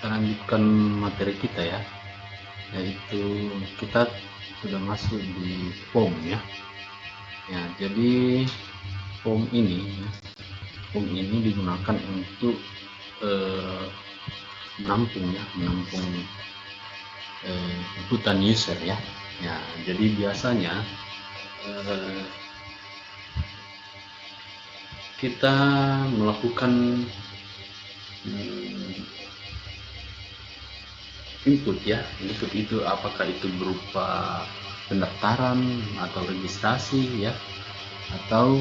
akan lanjutkan materi kita ya, yaitu kita sudah masuk di form ya. Jadi form ini digunakan untuk menampung inputan user ya. Jadi biasanya kita melakukan input ya. Input itu apakah itu berupa pendaftaran atau registrasi ya, atau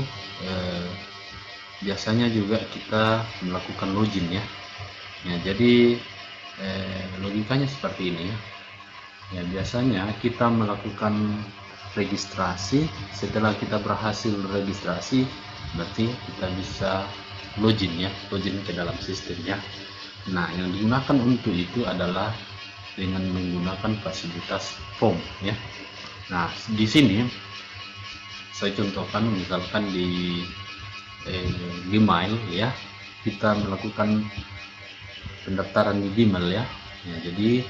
biasanya juga kita melakukan login ya. Jadi logikanya seperti ini ya. Biasanya kita melakukan registrasi. Setelah kita berhasil registrasi, berarti kita bisa login ke dalam sistem ya. Nah, yang digunakan untuk itu adalah dengan menggunakan fasilitas form ya. Nah, di sini saya contohkan misalkan di Gmail ya, kita melakukan pendaftaran di Gmail ya. Jadi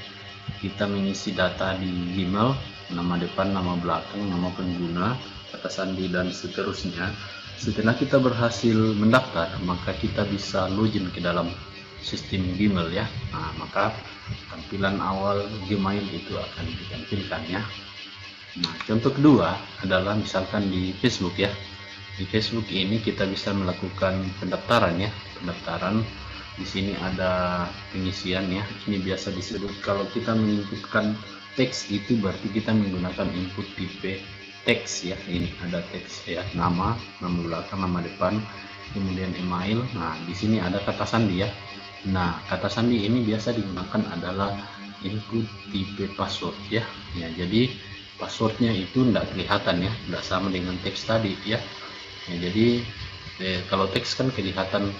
kita mengisi data di Gmail, nama depan, nama belakang, nama pengguna, kata sandi dan seterusnya. Setelah kita berhasil mendaftar, maka kita bisa login ke dalam sistem Gmail ya. Nah, maka tampilan awal Gmail itu akan ditampilkan ya. Nah, contoh kedua adalah misalkan di Facebook ya. Di Facebook ini kita bisa melakukan pendaftaran ya. Pendaftaran di sini ada pengisian ya. Ini biasa disebut, kalau kita menginputkan teks itu berarti kita menggunakan input tipe teks ya. Ini ada teks ya, nama belakang, nama depan, kemudian email. Nah, di sini ada kata sandi ya. Nah, kata sandi ini biasa digunakan adalah input tipe password ya. Jadi passwordnya itu tidak kelihatan ya, tidak sama dengan teks tadi ya. Jadi kalau teks kan kelihatan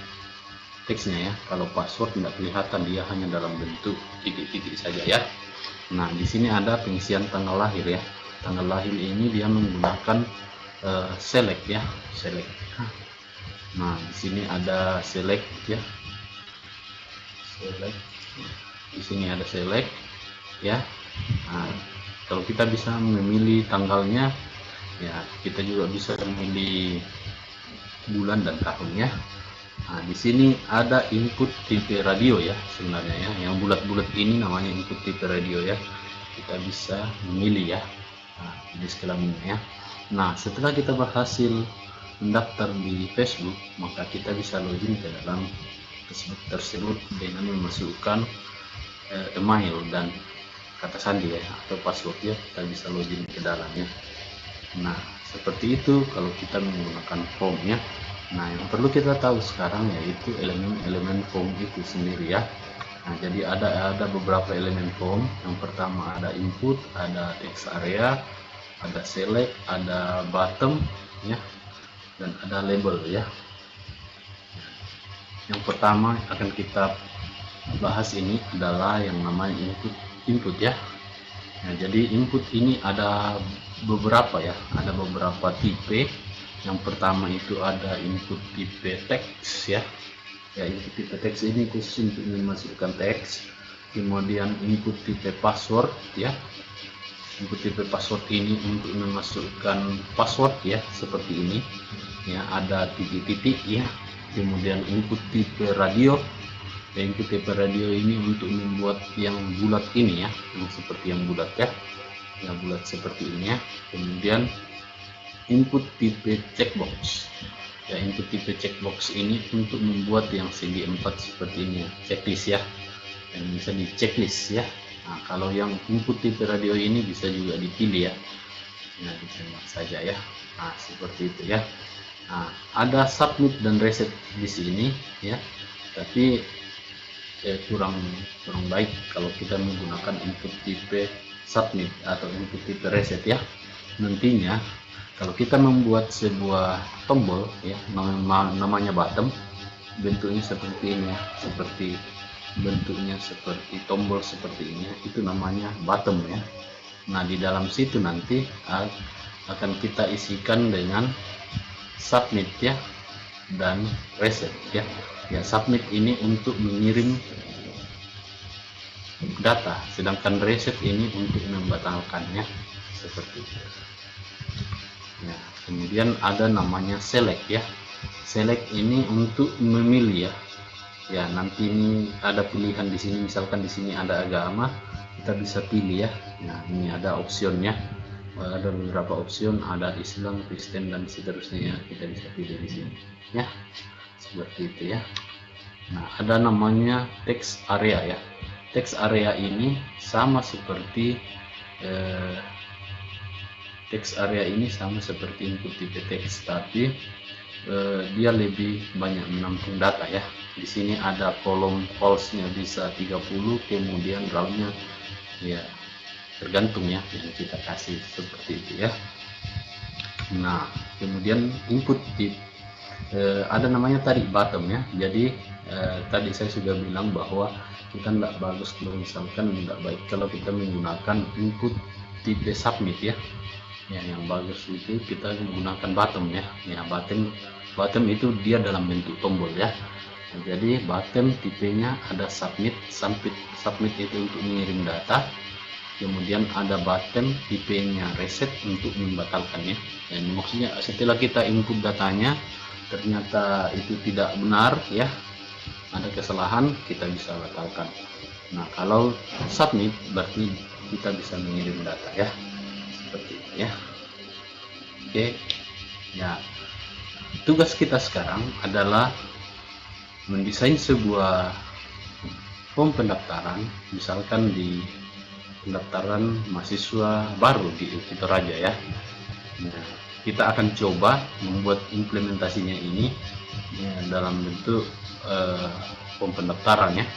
teksnya ya, kalau password tidak kelihatan, dia hanya dalam bentuk titik-titik saja ya. Nah, di sini ada pengisian tanggal lahir ya. Tanggal lahir ini dia menggunakan select ya, select. Nah, di sini ada select ya. Select. Di sini ada select ya. Nah, kalau kita bisa memilih tanggalnya ya, kita juga bisa memilih bulan dan tahunnya. Nah, di sini ada input tipe radio ya sebenarnya ya. Yang bulat-bulat ini namanya input tipe radio ya. Kita bisa memilih ya. Nah, ini kelaminnya ya. Nah, setelah kita berhasil mendaftar di Facebook, maka kita bisa login ke dalam Facebook tersebut dengan memasukkan email dan kata sandi ya, atau password ya. Kita bisa login ke dalamnya. Nah, seperti itu kalau kita menggunakan form ya. Nah, yang perlu kita tahu sekarang yaitu elemen form itu sendiri ya. Nah, jadi ada beberapa elemen form. Yang pertama ada input, ada text area, ada select, ada bottom ya, dan ada label ya. Yang pertama akan kita bahas ini adalah yang namanya input ya. Nah, jadi input ini ada beberapa ya, ada beberapa tipe. Yang pertama itu ada input tipe teks ya. Input tipe teks ini khusus untuk memasukkan teks. Kemudian input tipe password ya. Input tipe password ini untuk memasukkan password ya, seperti ini ya, ada titik-titik ya. Kemudian input tipe radio. Input tipe radio ini untuk membuat yang bulat ini ya, yang seperti yang bulat ya, yang bulat seperti ini ya. Kemudian input tipe checkbox ya. Input tipe checkbox ini untuk membuat yang segi 4 seperti ini ya, checklist ya, dan bisa di checklist ya. Nah, kalau yang input tipe radio ini bisa juga dipilih ya. Nah, ditembak saja ya. Nah, seperti itu ya. Nah, ada submit dan reset di sini ya, tapi kurang baik kalau kita menggunakan input tipe submit atau input tipe reset ya. Nantinya kalau kita membuat sebuah tombol ya, namanya bottom, bentuknya seperti ini ya, seperti bentuknya seperti tombol seperti ini, itu namanya bottom ya. Nah, di dalam situ nanti akan kita isikan dengan submit ya dan reset ya. Submit ini untuk mengirim data, sedangkan reset ini untuk membatalkannya, seperti itu. Ya, kemudian ada namanya select ya. Select ini untuk memilih ya. Ya, nanti ini ada pilihan di sini, misalkan di sini ada agama, kita bisa pilih ya. Nah, ini ada optionnya. Ada beberapa option, ada Islam, Kristen dan seterusnya ya. Kita bisa pilih di sini ya. Seperti itu ya. Nah, ada namanya text area ya. Text area ini sama seperti input tipe teks, tapi dia lebih banyak menampung data ya. Di sini ada kolom false-nya bisa 30, kemudian round-nya ya tergantung ya yang kita kasih, seperti itu ya. Nah, kemudian input tip ada namanya tadi bottom ya. Jadi tadi saya sudah bilang bahwa kita tidak bagus kalau misalkan tidak baik kalau kita menggunakan input tipe submit ya. Ya, yang bagus itu kita menggunakan bottom ya. Ya, bottom itu dia dalam bentuk tombol ya. Nah, jadi bottom tipenya ada submit itu untuk mengirim data. Kemudian ada bottom tipenya reset untuk membatalkannya. Dan maksudnya setelah kita input datanya ternyata itu tidak benar ya, ada kesalahan, kita bisa batalkan. Nah, kalau submit berarti kita bisa mengirim data ya, seperti itu ya. Oke ya, tugas kita sekarang adalah mendesain sebuah form pendaftaran, misalkan di pendaftaran mahasiswa baru di Tutor Raja ya. Nah, kita akan coba membuat implementasinya ini ya, dalam bentuk form pendaftaran ya.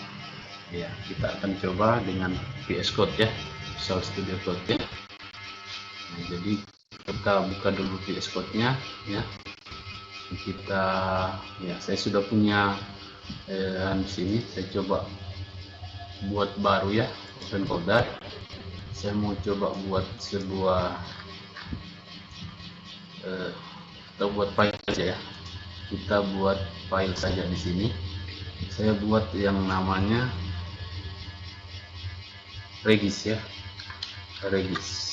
Ya, kita akan coba dengan VS Code ya, Visual Studio Code ya. Nah, jadi kita buka dulu VS Code-nya ya. Kita ya, saya sudah punya di sini. Saya coba buat baru ya, open folder. Saya mau coba buat sebuah kita buat file saja ya. Kita buat file saja di sini. Saya buat yang namanya regis ya, regis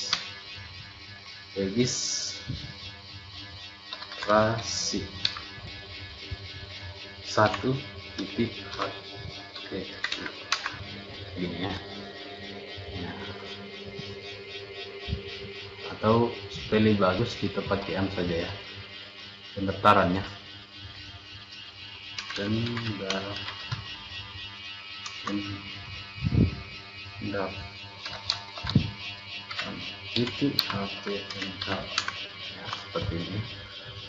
trasi 1 titik. Oke, ini ya. Nah, atau supaya lebih bagus kita pakai saja ya, pendaftarannya. Itu HTML ya, seperti ini.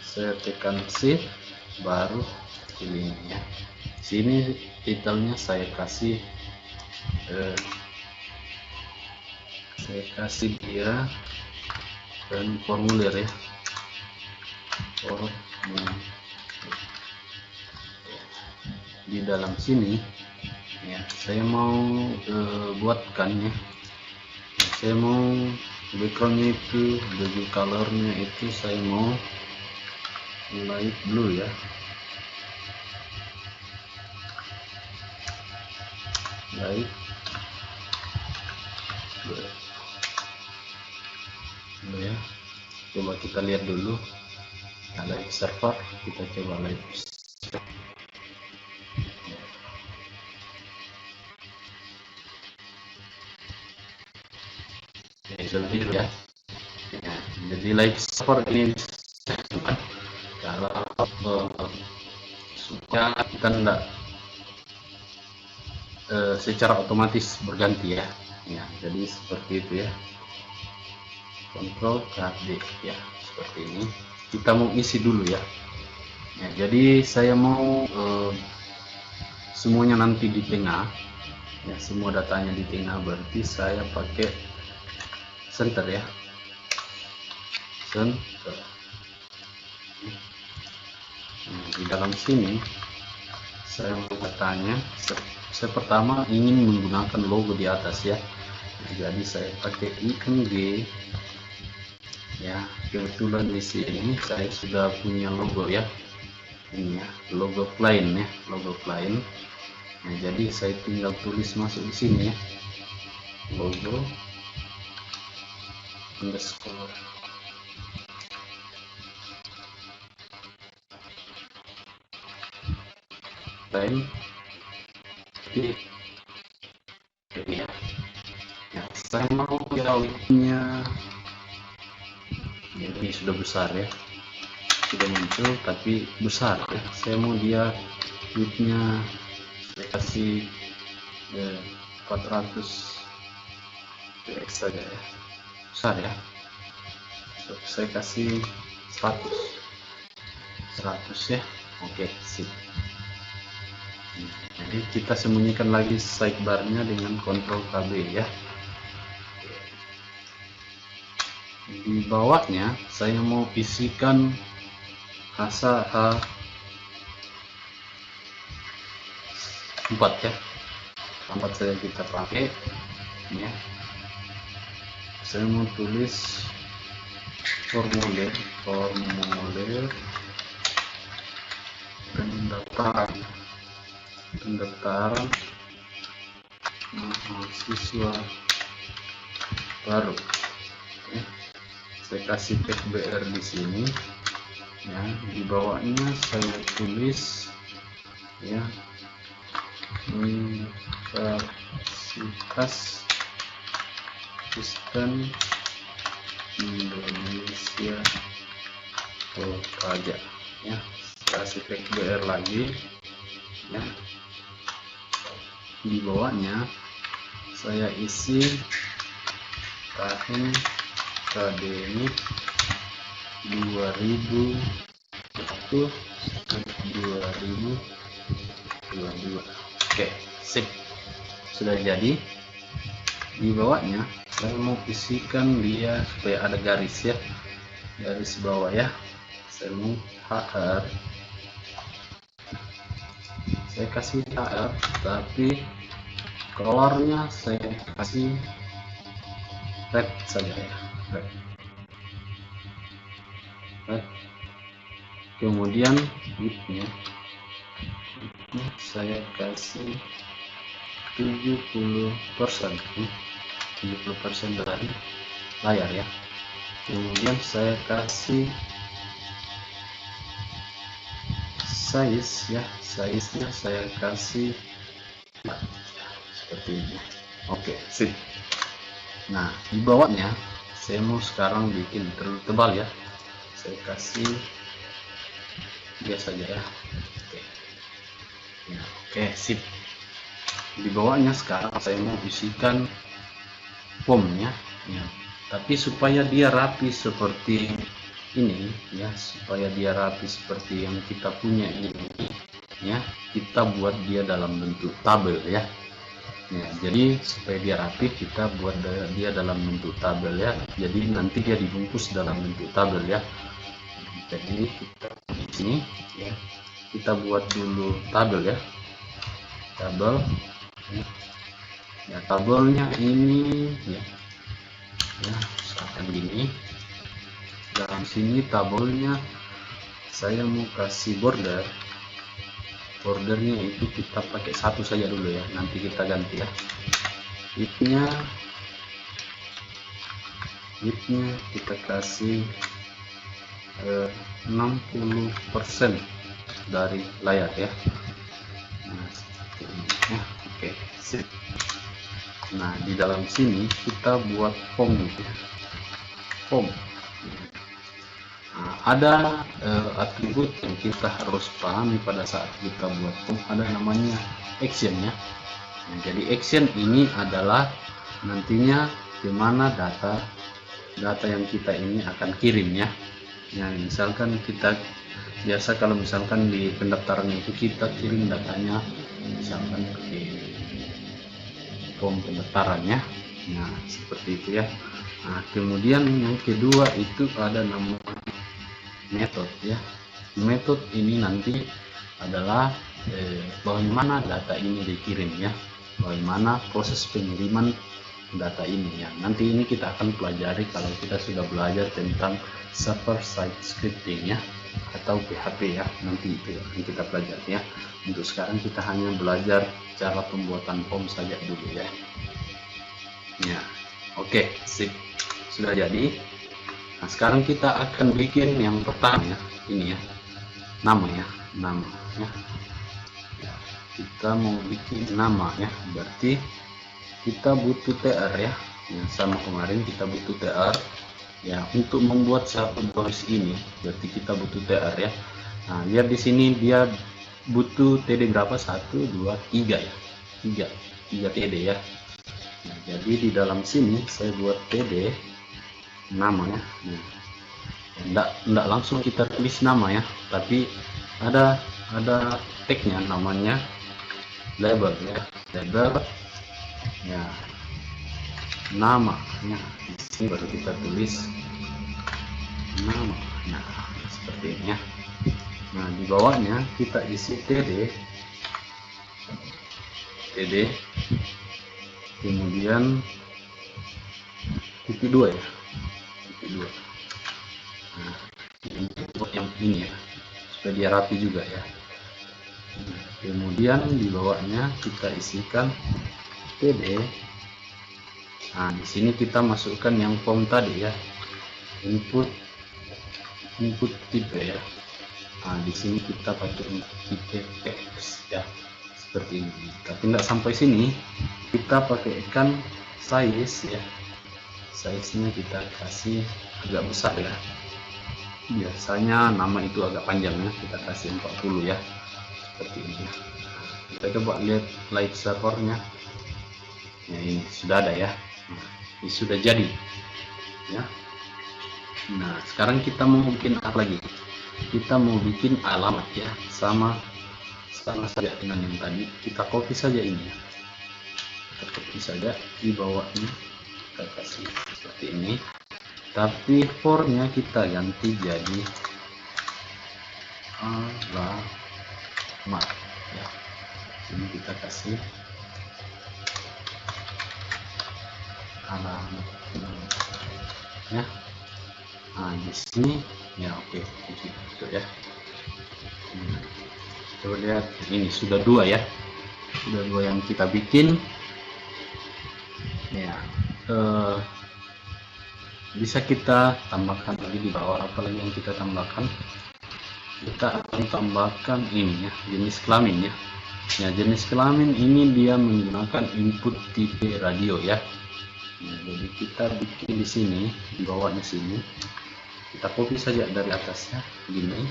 Saya tekan shift, baru pilih ini ya. Sini titelnya saya kasih dia dan formulir ya, di dalam sini ya. Saya mau buatkan ya, saya mau backgroundnya itu, baju colornya itu saya mau light blue ya, light blue ya. Coba kita lihat dulu, light server, kita coba light ya. Jadi live server ini kalau supaya kita tidak secara otomatis berganti ya. Ya, jadi seperti itu ya. Ctrl KD ya, seperti ini. Kita mau isi dulu ya. Ya, jadi saya mau semuanya nanti di tengah. Ya, semua datanya di tengah, berarti saya pakai center ya, center. Nah, di dalam sini saya mau datanya, saya pertama ingin menggunakan logo di atas ya. Nah, jadi saya pakai icon G ya. Kebetulan di sini saya sudah punya logo ya, ini ya, logo plain ya, logo plain. Nah, jadi saya tinggal tulis masuk di sini ya, logo underscore time ini ya. Ya, saya mau jauhnya ini sudah besar ya, sudah muncul tapi besar ya. Saya mau dia widthnya saya kasih 400 px saja ya, besar ya. So, saya kasih 100 ya. Oke, sip. Jadi kita sembunyikan lagi sidebarnya dengan Ctrl KB ya. Di bawahnya saya mau isikan rasa H4 ya. 4 saja kita pakai ya. Saya mau tulis formulir pendaftaran mahasiswa baru ya. Saya kasih tag BR di sini ya. Di bawahnya saya tulis ya, Universitas Kristen Indonesia Toraja ya. Kasih tag BR lagi ya. Di bawahnya saya isi tahun akademik 2001 2022. Oke, sip, sudah jadi. Di bawahnya saya mau isikan dia supaya ada garis ya, garis bawah ya. Saya mau HR, saya kasih HR tapi colornya saya kasih red saja ya, red. Kemudian widthnya saya kasih 70% dari layar ya. Kemudian saya kasih size ya, size-nya saya kasih seperti ini. Oke, sip. Nah, di bawahnya saya mau sekarang bikin terlalu tebal ya. Saya kasih biasa saja ya. Oke. Ya, oke, sip. Di bawahnya sekarang saya mau isikan formnya ya. Tapi supaya dia rapi seperti ini ya, supaya dia rapi seperti yang kita punya ini ya, kita buat dia dalam bentuk tabel ya. Ya, jadi supaya dia rapi kita buat dia dalam bentuk tabel ya. Jadi nanti dia dibungkus dalam bentuk tabel ya. Jadi kita di sini ya, kita buat dulu tabel ya, tabel ya, tabelnya ini ya, misalkan gini. Dalam sini tabelnya saya mau kasih bordernya itu kita pakai satu saja dulu ya, nanti kita ganti ya. Widthnya kita kasih 60% dari layar ya. Nah, seperti ini ya. Oke, sip. Nah, di dalam sini kita buat form ya. Form. Nah, ada atribut yang kita harus pahami pada saat kita buat form, ada namanya action ya. Nah, jadi action ini adalah nantinya dimana data yang kita ini akan kirim ya. Ya, misalkan kita biasa kalau misalkan di pendaftaran itu kita kirim datanya misalkan ke form pendaftarannya. Nah, seperti itu ya. Nah, kemudian yang kedua itu ada namanya metode ya. Metode ini nanti adalah bagaimana data ini dikirim ya, bagaimana proses pengiriman data ini ya. Nanti ini kita akan pelajari kalau kita sudah belajar tentang server side scripting ya. atau PHP ya, nanti itu yang kita pelajari ya. Untuk sekarang kita hanya belajar cara pembuatan form saja dulu ya. Ya, oke, sip, sudah jadi. Nah, sekarang kita akan bikin yang pertama ya, ini ya, nama ya, nama ya. Kita mau bikin nama ya, berarti kita butuh tr ya, sama kemarin kita butuh tr ya. Untuk membuat satu garis ini berarti kita butuh tr ya. Nah, lihat di sini dia butuh td berapa, 1 2 3 ya, 3 td ya. Nah, jadi di dalam sini saya buat td nama ya. Enggak langsung kita tulis nama ya, tapi ada tagnya namanya label ya, label ya, namanya di sini baru kita tulis nama. Nah, seperti ini ya. Nah, di bawahnya kita isi td, kemudian titik 2 ya, titik 2. Nah, yang ini ya, supaya dia rapi juga ya. Kemudian di bawahnya kita isikan td. Nah, di sini kita masukkan yang form tadi ya, input tipe ya. Nah, di sini kita pakai tipe text ya, seperti ini. Tapi tidak sampai sini, kita pakaikan size ya. Size nya kita kasih agak besar ya. Biasanya nama itu agak panjang ya, kita kasih 40 ya, seperti ini. Kita coba lihat live servernya ya, ini sudah ada ya. Nah, ini sudah jadi ya. Nah, sekarang kita mau bikin apa lagi? Kita mau bikin alamat ya, sama saja dengan yang tadi. Kita copy saja ini ya, kita copy saja di bawahnya, kita kasih seperti ini. Tapi formnya kita ganti jadi alamat ya. Ini kita kasih alamat ya. Nah, di sini ya, oke, gitu ya. Coba lihat, ini sudah 2 ya, sudah 2 yang kita bikin ya. Bisa kita tambahkan lagi di bawah, apalagi yang kita tambahkan. Kita akan tambahkan ini ya, jenis kelamin ya. Ya, jenis kelamin ini dia menggunakan input tipe radio ya. Nah, jadi kita bikin di sini, di bawahnya sini, kita copy saja dari atasnya gini.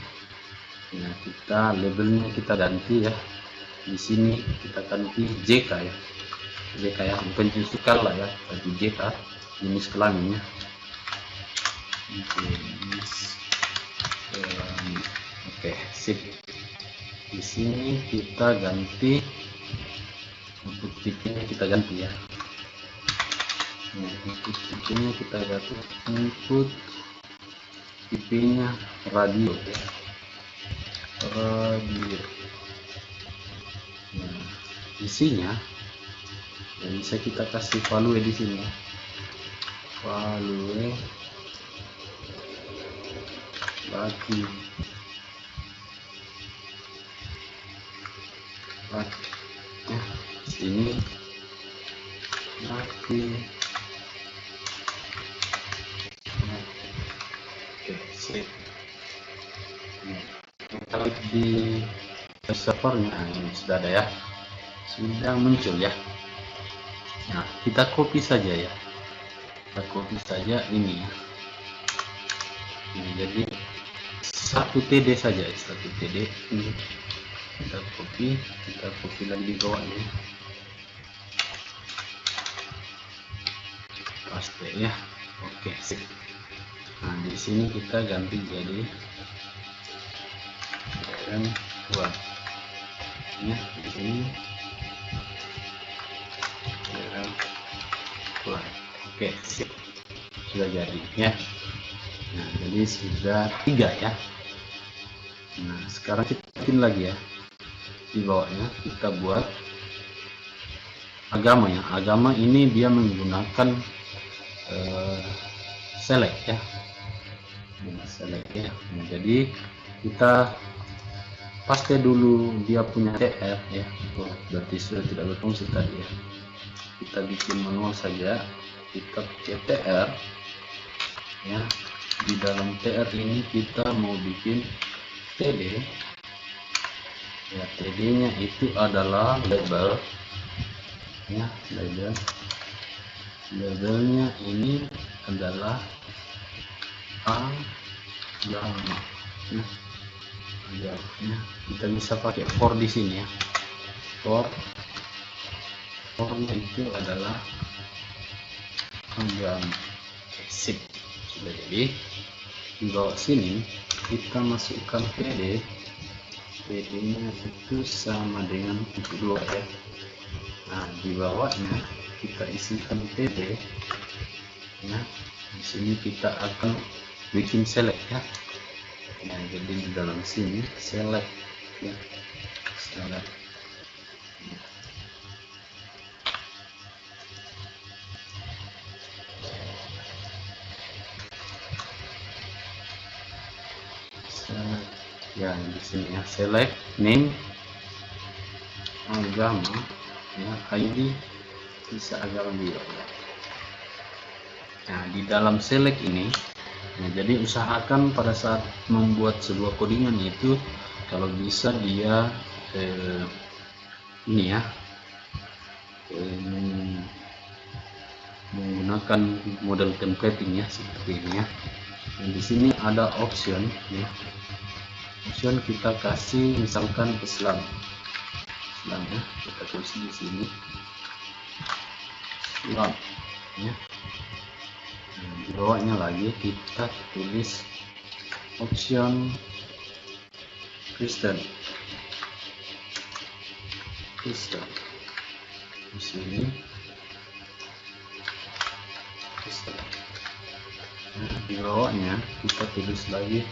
Nah, kita labelnya kita ganti ya. Di sini kita ganti JK ya, JK ya, bukan jenis skala ya, tapi JK, jenis kelaminnya. Oke, sip. Di sini kita ganti input tipenya, kita ganti ya. Nah, input tipenya kita ganti input tipenya radio ya, radio. Nah, isinya yang bisa kita kasih value di sini ya, value lagi ya, sini lagi. Oke, sip. Kalau di servernya ini sudah ada ya, sudah muncul ya. Nah, kita copy saja ya, kita copy saja ini ya. Ini jadi 1 td saja, 1 td ini kita copy lagi di bawahnya, paste ya. Oke, sip. Nah, di sini kita ganti jadi dua ya, di sini dua. Oke, sip, sudah jadi ya. Nah, jadi sudah 3 ya. Nah, sekarang kita bikin lagi ya, di bawahnya kita buat agama ya. Agama ini dia menggunakan select ya, select ya. Nah, jadi kita paste dulu dia punya TR ya. Berarti sudah tidak berfungsi tadi ya. Kita bikin manual saja, kita pakai TR ya. Di dalam TR ini kita mau bikin TD ya. TD nya itu adalah label ya. Labelnya ini adalah agama ya. Kita bisa pakai for di sini ya. Formnya itu adalah agama. Sip, sudah jadi. Di bawah sini kita masukkan PD nya itu sama dengan 2 ya. Nah, di bawahnya kita isikan PD ya. Di sini kita akan bikin select ya. Nah, jadi di dalam sini select ya. Select ya. Di sini ya, select name agama ya, ID bisa agama juga ya. Nah, di dalam select ini nah, jadi usahakan pada saat membuat sebuah codingan itu kalau bisa dia ini ya menggunakan model templating ya, seperti ini ya. Dan di sini ada option ya. Option kita kasih misalkan Islam ya, kita tulis di sini Islam ya. Di bawahnya lagi kita tulis option Kristen di sini Kristen. Nah, di bawahnya kita tulis lagi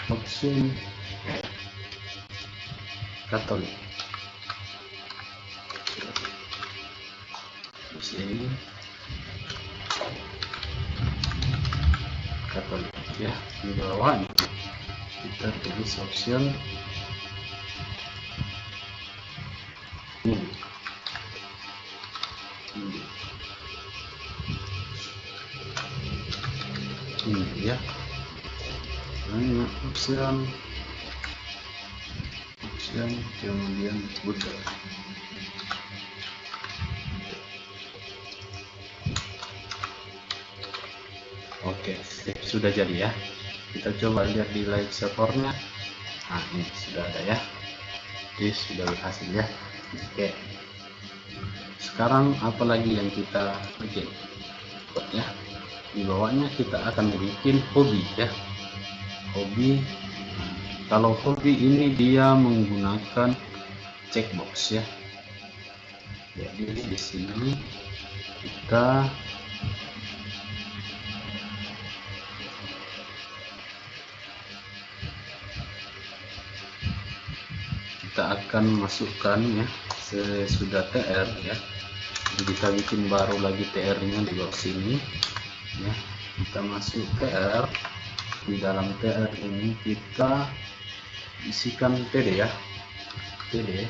option Katolik di sini Katolik ya. Di bawahnya kita tulis option Hindu ya. Nah, option kemudian Buddha. Oke, sudah jadi ya. Kita coba lihat di live servernya. Nah, ini sudah ada ya. Ini sudah berhasil ya. Oke. Sekarang apalagi yang kita bikin? Ya. Di bawahnya kita akan bikin hobi ya. Hobi. Kalau hobi ini dia menggunakan checkbox ya. Jadi di sini kita akan masukkan ya sesudah TR ya. Jadi kita bikin baru lagi TR nya di bawah sini ya. Kita masuk TR. Di dalam TR ini kita isikan TD ya. TD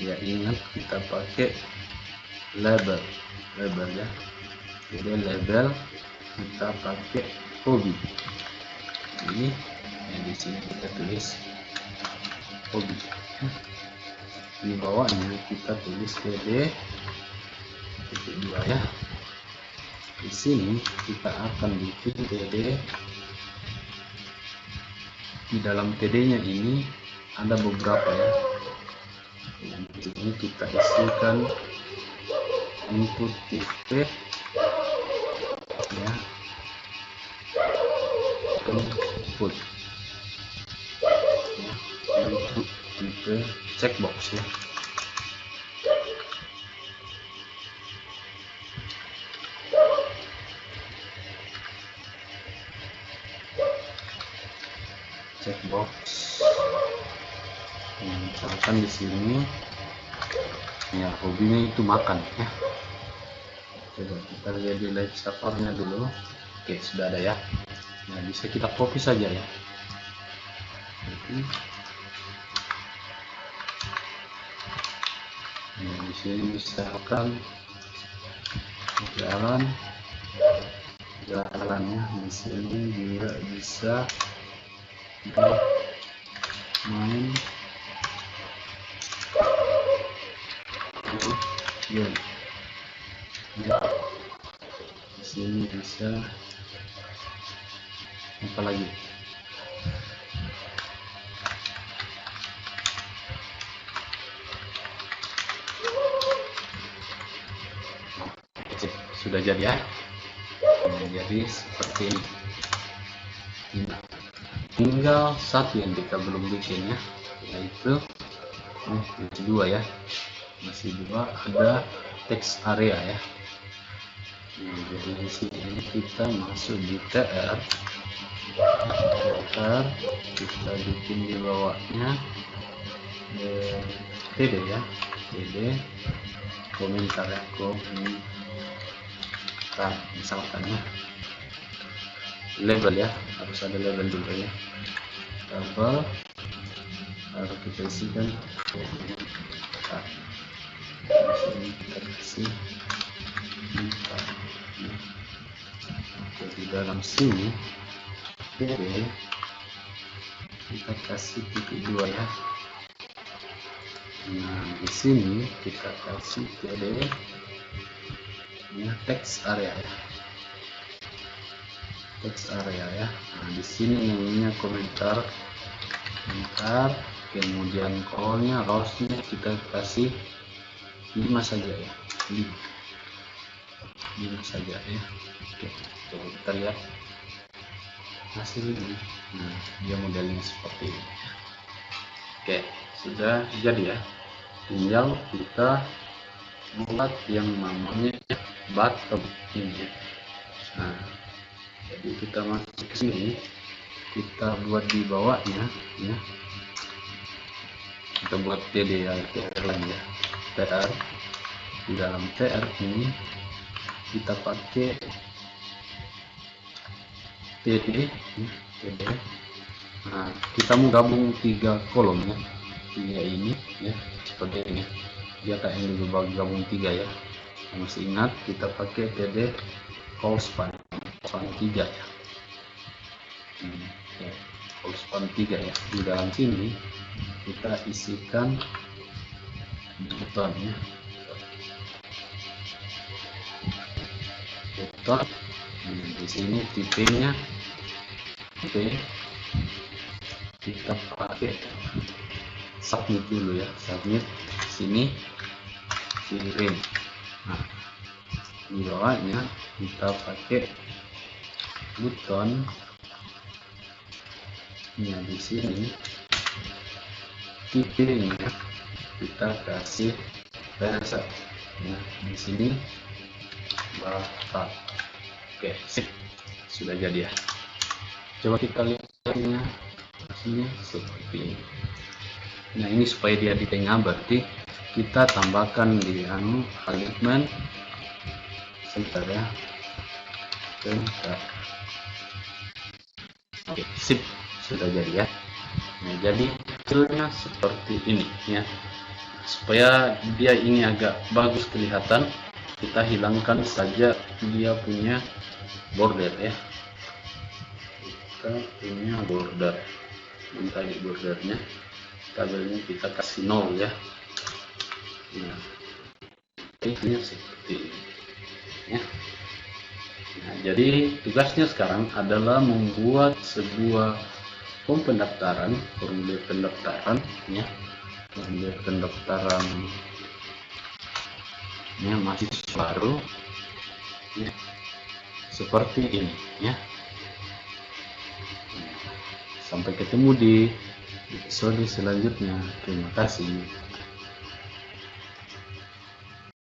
ya, ingat kita pakai label ya. Jadi label kita pakai hobi ini ya. Di sini kita tulis hobi. Di bawahnya kita tulis TD titik 2 ya. Di sini kita akan bikin TD. Di dalam TD nya ini ada beberapa ya. Yang ini kita isikan input tipe ya, input ya, input tipe checkbox ya. Checkbox misalkan di sini ya, hobinya itu makan ya. Coba kita lihat di live servernya dulu. Oke, sudah ada ya. Nah, bisa kita copy saja ya. Nah, di sini misalkan jalannya di sini juga bisa main game. Ya, di sini bisa apa lagi? Sudah jadi ya. Nah, jadi seperti ini. Nah, tinggal satu yang kita belum bikin ya, yaitu masih dua ya, masih dua, ada text area ya. Nah, jadi di sini kita masuk di TR, kita bikin di bawahnya TD ya, TD komentar ya, komentar misalkan ya, label ya, harus ada label dulu ya, label baru kita isikan komentar. Di sini kita kasih komentar. Di dalam sini kita kasih titik dua ya. Nah, di sini kita kasih TD ya, text area ya, text area ya. Nah, di sini namanya komentar, kemudian call-nya, rowsnya kita kasih 5 saja ya, 5 saja ya. Oke, coba kita lihat hasilnya. Nah, dia modelnya seperti ini. Oke, sudah jadi ya, tinggal kita buat yang namanya bottom ini. Nah, jadi kita masuk ke sini, kita buat di bawahnya ya, kita buat TD ya, TR lagi ya, TR. Di dalam TR ini kita pakai TD ya, TD. Nah, kita mau gabung 3 kolom ya, 3 ini ya, seperti ini. Dia kayak yang dulu gabung 3 ya. Masih ingat kita pakai TD call span 3 ya. Call span 3 ya. Di dalam sini kita isikan button ya, button. Di sini tipenya oke, kita pakai submit dulu ya, submit. Sini kirim. Nah, di bawahnya kita pakai button ya, di sini tipenya kita kasih reset ya, di sini batal. Oke, sip, sudah jadi ya. Coba kita lihatnya hasilnya seperti ini. Nah, ini supaya dia di tengah, berarti kita tambahkan di alignment center ya, center. Oke, sip, sudah jadi ya. Nah, jadi hasilnya seperti ini ya. Supaya dia ini agak bagus kelihatan, kita hilangkan saja dia punya border ya. Kita punya border, tadi bordernya, tabelnya kita kasih 0 ya. Nah, ini seperti ini ya. Nah, jadi tugasnya sekarang adalah membuat sebuah form pendaftaran, formulir pendaftaran ya, formulir pendaftaran ya, mahasiswa baru ya, seperti ini ya. Sampai ketemu di episode selanjutnya. Terima kasih.